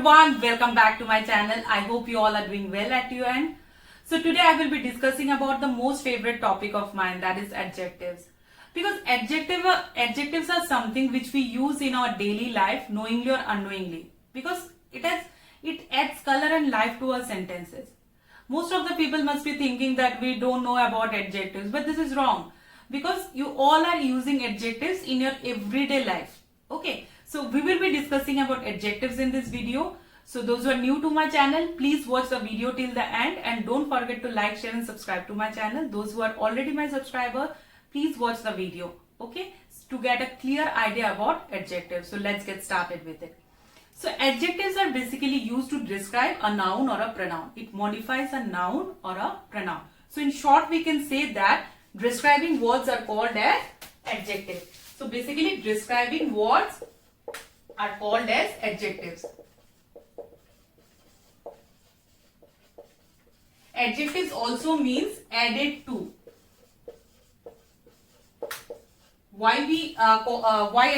everyone, welcome back to my channel. I hope you all are doing well at your end. So today I will be discussing about the most favorite topic of mine, that is adjectives. Because adjectives are something which we use in our daily life, knowingly or unknowingly. Because it adds color and life to our sentences. Most of the people must be thinking that we don't know about adjectives, but this is wrong. Because you all are using adjectives in your everyday life. Okay, so we will be discussing about adjectives in this video. So those who are new to my channel, please watch the video till the end and don't forget to like, share and subscribe to my channel. Those who are already my subscriber, please watch the video, okay, to get a clear idea about adjectives. So let's get started with it. So adjectives are basically used to describe a noun or a pronoun. It modifies a noun or a pronoun. So in short, we can say that describing words are called as adjectives. So basically describing words are called as adjectives. Adjectives also means added to. Why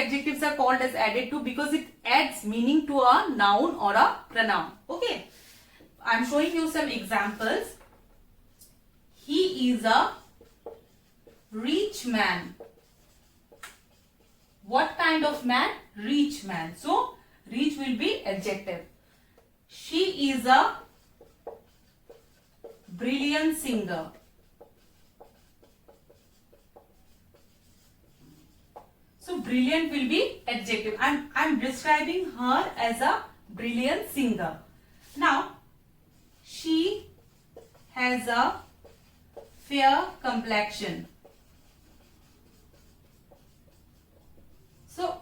adjectives are called as added to? Because it adds meaning to a noun or a pronoun. Okay, I am showing you some examples. He is a rich man. What kind of man? Rich man. So rich will be adjective. She is a brilliant singer. So brilliant will be adjective. I'm describing her as a brilliant singer. Now she has a fair complexion. So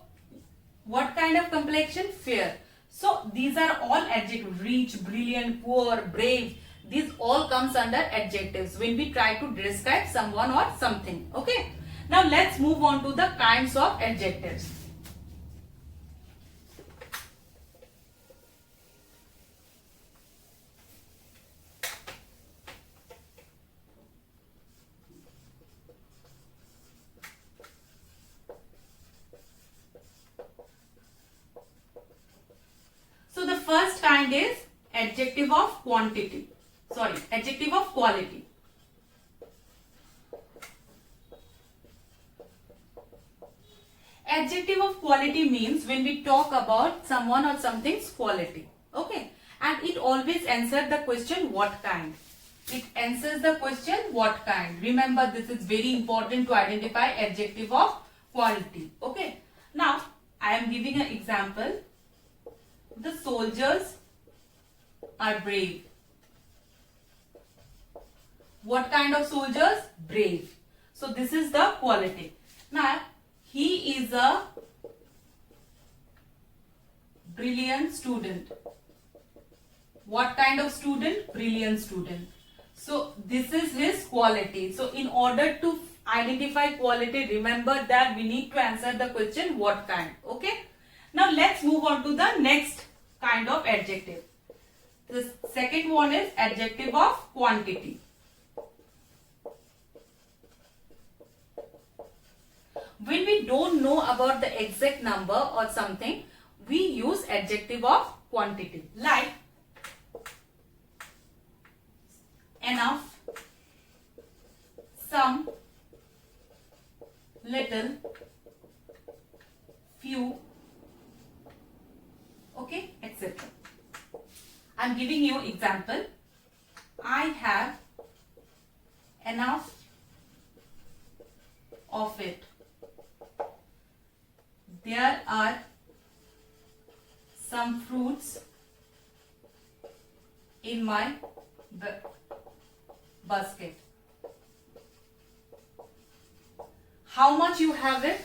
what kind of complexion? Fair. So these are all adjectives. Rich, brilliant, poor, brave. These all comes under adjectives when we try to describe someone or something. Okay. Now let's move on to the kinds of adjectives. So the first kind is adjective of quantity. Adjective of quality. Adjective of quality means when we talk about someone or something's quality. Okay. And it always answers the question what kind. It answers the question what kind. Remember, this is very important to identify adjective of quality. Okay. Now, I am giving an example. The soldiers are brave. What kind of soldiers? Brave. So this is the quality. Now, he is a brilliant student. What kind of student? Brilliant student. So this is his quality. So in order to identify quality, remember that we need to answer the question what kind. Okay. Now let's move on to the next kind of adjective. The second one is adjective of quantity. When we don't know about the exact number or something, we use adjective of quantity. Like enough, some, little, few, okay, etc. I'm giving you example. I have enough of it. There are some fruits in my basket. How much you have it?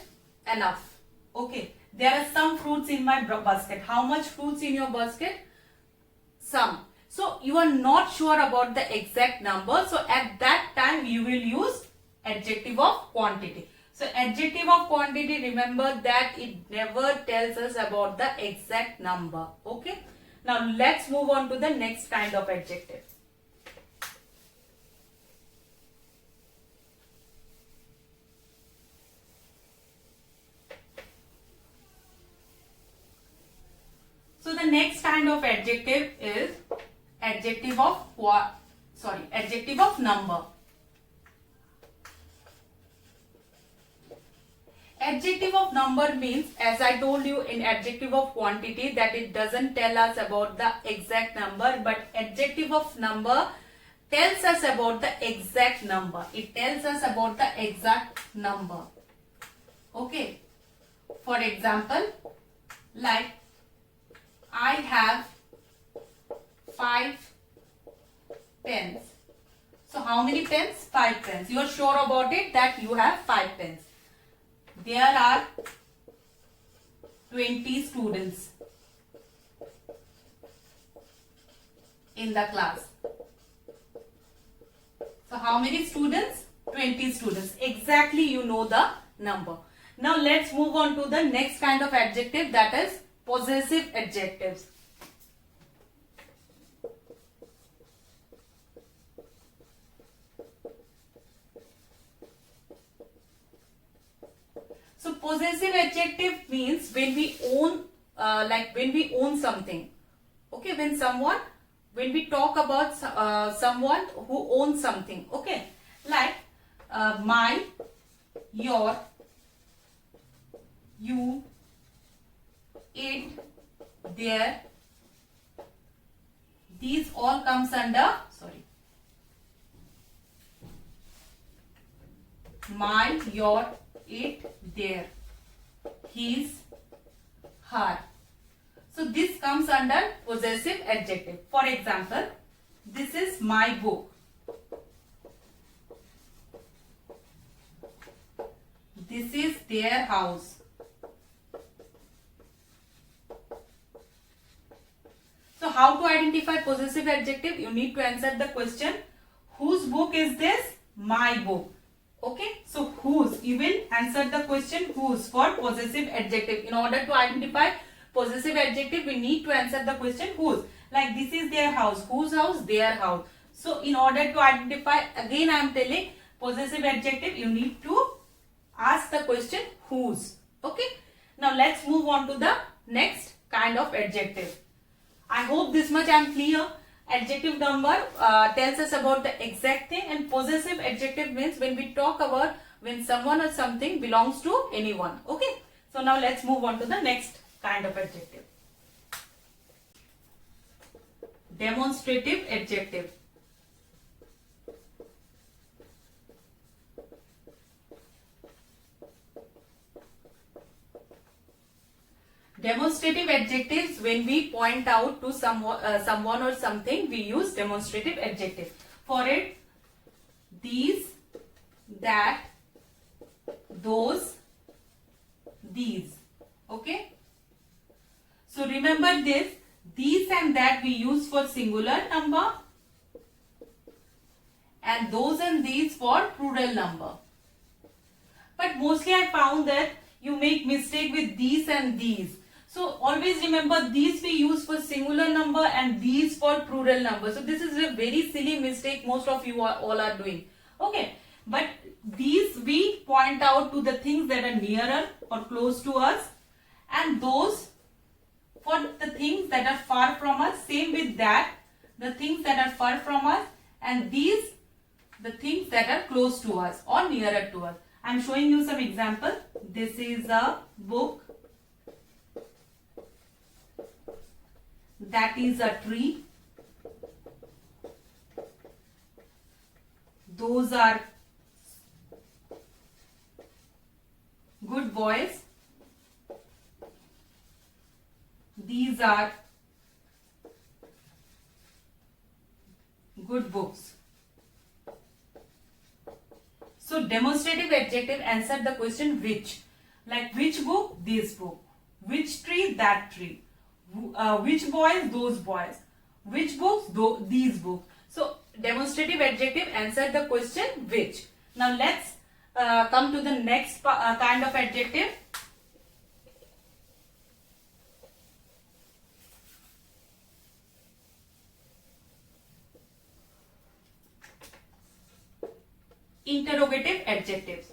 Enough. Okay. There are some fruits in my basket. How much fruits in your basket? Some. So you are not sure about the exact number. So at that time you will use adjective of quantity. So adjective of quantity, remember that it never tells us about the exact number. Okay. Now let's move on to the next kind of adjective. So the next kind kind of adjective is adjective of adjective of number. Adjective of number means, as I told you in adjective of quantity, that it doesn't tell us about the exact number, but adjective of number tells us about the exact number. It tells us about the exact number. Okay. For example, like I have 5 pens. So how many pens? 5 pens. You are sure about it that you have 5 pens. There are 20 students in the class. So how many students? 20 students. Exactly, you know the number. Now let's move on to the next kind of adjective, that is possessive adjectives. So possessive adjective means when we own, when we own something. Okay, when we talk about someone who owns something. Okay, like my, your, you, it, their. These all comes under, my, your, it, their, his, her. So this comes under possessive adjective. For example, this is my book. This is their house. So how to identify possessive adjective? You need to answer the question, whose book is this? My book. Okay, so whose, you will answer the question whose for possessive adjective. In order to identify possessive adjective, we need to answer the question whose. Like this is their house. Whose house? Their house. So in order to identify, again I am telling, possessive adjective, you need to ask the question whose. Okay, now let's move on to the next kind of adjective. I hope this much I am clear. Adjective number tells us about the exact thing, and possessive adjective means when we talk about when someone or something belongs to anyone. Okay, so now let's move on to the next kind of adjective. Demonstrative adjective. Demonstrative adjectives, when we point out to someone or something, we use demonstrative adjective. For it, these, that, those, these. Okay. So remember this, these and that we use for singular number, and those and these for plural number. But mostly I found that you make mistake with these and these. So always remember, these we use for singular number and these for plural number. So this is a very silly mistake most of you all are doing. Okay, but these we point out to the things that are nearer or close to us, and those for the things that are far from us. Same with that, the things that are far from us, and these the things that are close to us or nearer to us. I am showing you some example. This is a book. That is a tree. Those are good boys. These are good books. So demonstrative adjective answer the question which. Like which book? This book. Which tree? That tree. Which boys? Those boys. Which books? These books. So demonstrative adjective answer the question which. Now let's come to the next kind of adjective. Interrogative adjectives.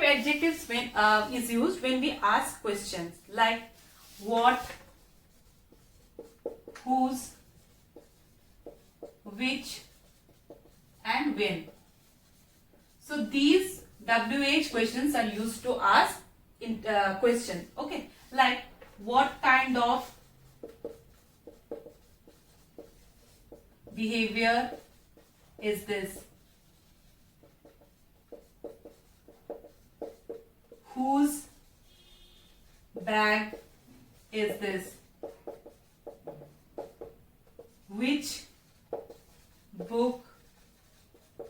adjectives when is used when we ask questions like what, whose, which, and when. So these WH questions are used to ask in question. Okay, like what kind of behavior is this? Whose bag is this? Which book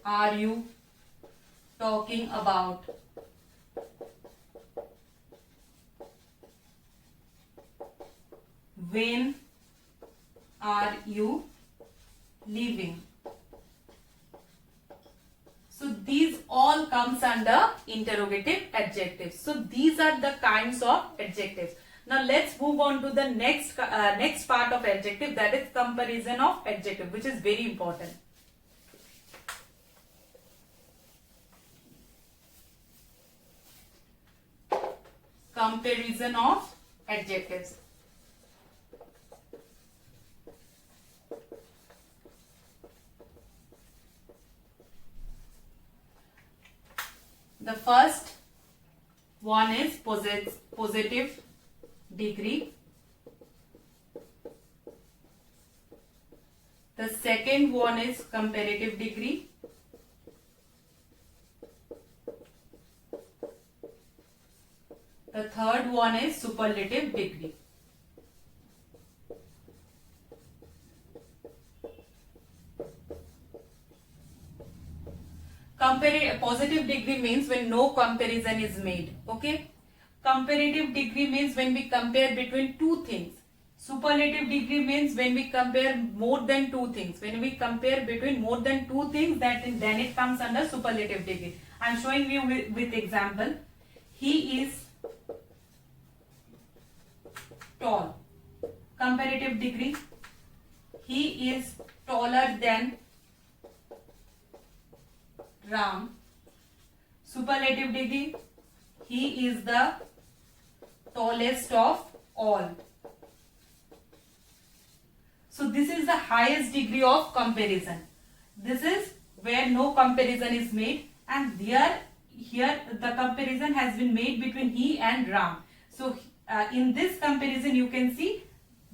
are you talking about? When are you leaving? So these all comes under interrogative adjectives. So these are the kinds of adjectives. Now let's move on to the next part of adjective, that is comparison of adjective, which is very important. Comparison of adjectives. The first one is positive degree. The second one is comparative degree. The third one is superlative degree. Positive degree means when no comparison is made. Okay. Comparative degree means when we compare between two things. Superlative degree means when we compare more than two things. When we compare between more than two things, then it comes under superlative degree. I am showing you with example. He is tall. Comparative degree. He is taller than Ram. Superlative degree. He is the tallest of all. So this is the highest degree of comparison. This is where no comparison is made, and here the comparison has been made between he and Ram. So in this comparison you can see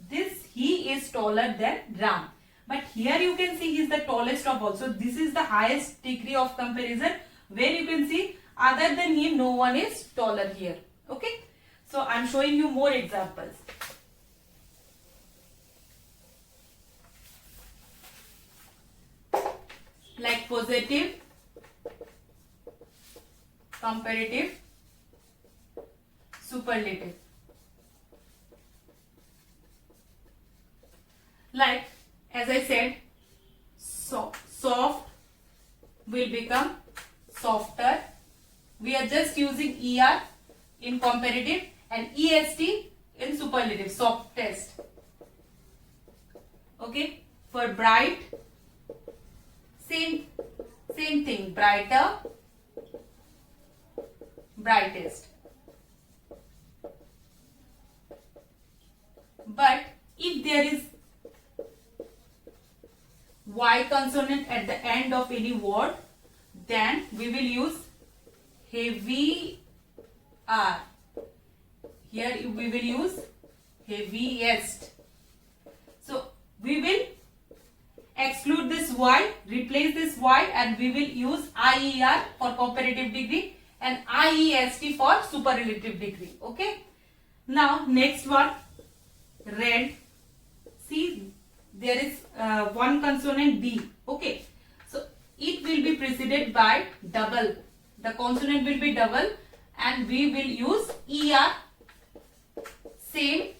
this he is taller than Ram. But here you can see he is the tallest of all. So this is the highest degree of comparison where you can see other than him no one is taller here. Okay. So I am showing you more examples. Like positive, comparative, superlative. Like as I said, soft will become softer. We are just using ER in comparative and EST in superlative, softest. Okay. For bright, same thing, brighter, brightest. But if there is Y consonant at the end of any word, then we will use heavy R. Here we will use heaviest. So we will exclude this Y, replace this Y, and we will use IER for comparative degree and IEST for superlative degree. Okay. Now next one, red. See, there is one consonant B. Okay. So it will be preceded by double. The consonant will be double and we will use ER. Same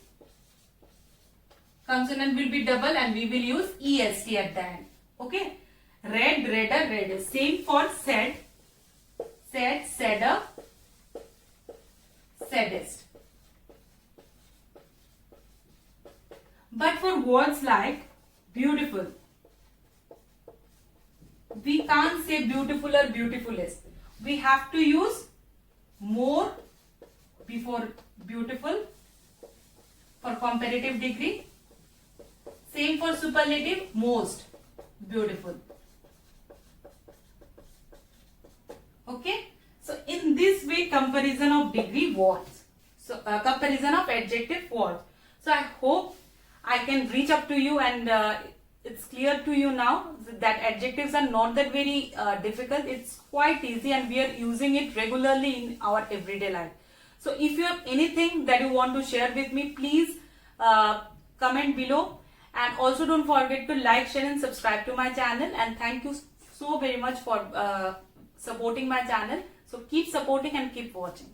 consonant will be double and we will use EST at the end. Okay. Red, redder, reddest. Same for said, sadder, saddest. But for words like beautiful, we can't say beautiful or beautifulest. We have to use more before beautiful. For comparative degree, same for superlative, most beautiful. Okay, so in this way comparison of degree works. So comparison of adjective works. So I hope I can reach up to you, and it's clear to you now that adjectives are not that very difficult. It's quite easy, and we are using it regularly in our everyday life. So if you have anything that you want to share with me, please comment below, and also don't forget to like, share and subscribe to my channel. And thank you so very much for supporting my channel. So keep supporting and keep watching.